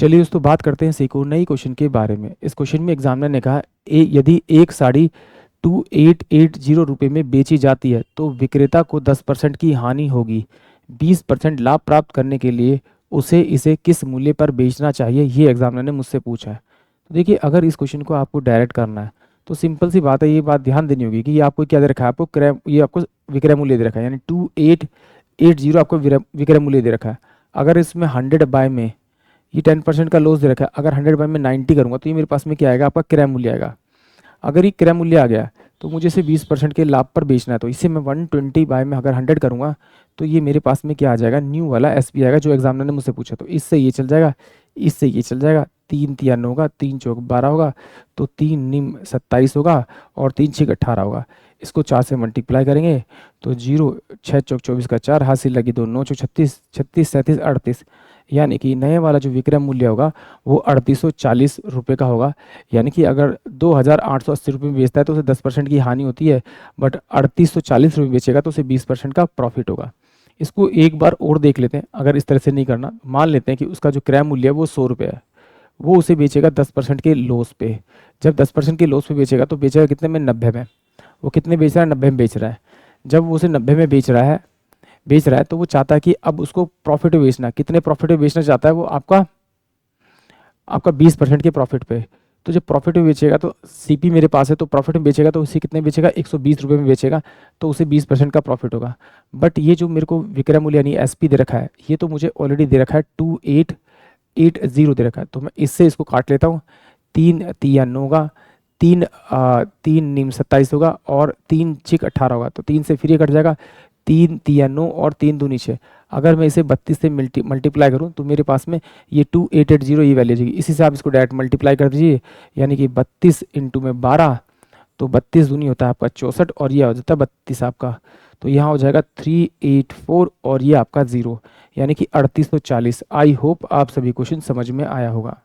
चलिए दोस्तों बात करते हैं एक और नई क्वेश्चन के बारे में। इस क्वेश्चन में एग्जामिनर ने कहा यदि एक साड़ी 2880 रुपये में बेची जाती है तो विक्रेता को 10% की हानि होगी। 20% लाभ प्राप्त करने के लिए उसे इसे किस मूल्य पर बेचना चाहिए, ये एग्जामिनर ने मुझसे पूछा है। तो देखिए, अगर इस क्वेश्चन को आपको डायरेक्ट करना है तो सिंपल सी बात है, ये बात ध्यान देनी होगी कि ये आपको क्या दे रखा है, आपको क्रय, ये आपको विक्रय मूल्य दे रखा है, यानी 2880 आपको विक्रय मूल्य दे रखा है। अगर इसमें 100 बाय में ये 10% का लॉस दे रखा है, अगर 100 बाय में 90 करूंगा तो ये मेरे पास में क्या आएगा, आपका क्रय मूल्य आएगा। अगर ये क्रय मूल्य आ गया तो मुझे इसे 20% के लाभ पर बेचना है, तो इसे मैं 120 बाय में अगर 100 करूंगा तो ये मेरे पास में क्या आ जाएगा, न्यू वाला एसपी आएगा जो एग्जामिनर ने मुझसे पूछा। तो इससे ये चल जाएगा, इससे ये चल जाएगा, 3 तिया 9 होगा, 3 चौक 12 होगा, तो 3 निम 27 होगा और 3 छीक 18 होगा। इसको 4 से मल्टीप्लाई करेंगे तो 0 6 चौक 24 का 4, हासिल लगी 2 9 चौक 36, 36 37 38, यानी कि नए वाला जो विक्रय मूल्य होगा वो 3840 रुपये का होगा। यानी कि अगर 2880 रुपये में बेचता है तो उसे 10% की हानि होती है, बट 3840 रुपये बेचेगा तो उसे 20% का प्रॉफिट होगा। इसको एक बार और देख लेते हैं। अगर इस तरह से नहीं करना, मान लेते हैं कि उसका जो क्रय मूल्य है वो 100 रुपये है, वो उसे बेचेगा 10% के लॉस पे। जब 10% के लॉस पे बेचेगा तो बेचेगा कितने में, 90 में। वो कितने बेच रहा है, 90 में बेच रहा है। जब वो उसे 90 में बेच रहा है तो वो चाहता है कि अब उसको प्रॉफिट में बेचना। कितने प्रॉफिट में बेचना चाहता है वो, आपका आपका 20% के प्रॉफिट पे। तो जब प्रॉफिट में बेचेगा तो सीपी मेरे पास है, तो प्रॉफिट में बेचेगा तो उसे कितने बेचेगा, 120 रुपये में बेचेगा, तो उसे 20% का प्रॉफिट होगा। बट ये जो मेरे को विक्रय मूल्य यानी एसपी दे रखा है, ये तो मुझे ऑलरेडी दे रखा है 2880 दे रखा है। तो मैं इससे इसको काट लेता हूँ। 3 तिया 9 होगा, 3 नीम 27 होगा और 3 छिक 18 होगा, तो 3 से फिर ये कट जाएगा, 3 तिया 9 और 3 दूनी 6। अगर मैं इसे 32 से मल्टीप्लाई करूं तो मेरे पास में ये 2880 ये वैल्यू जाएगी। इसी से आप इसको डायरेक्ट मल्टीप्लाई कर दीजिए, यानी कि 32 इंटू में 12, तो 32 दूनी होता है आपका 64 और ये हो जाता है 32 आपका। तो यहाँ हो जाएगा 384 और ये आपका 0, यानी कि 3840। आई होप आप सभी क्वेश्चन समझ में आया होगा।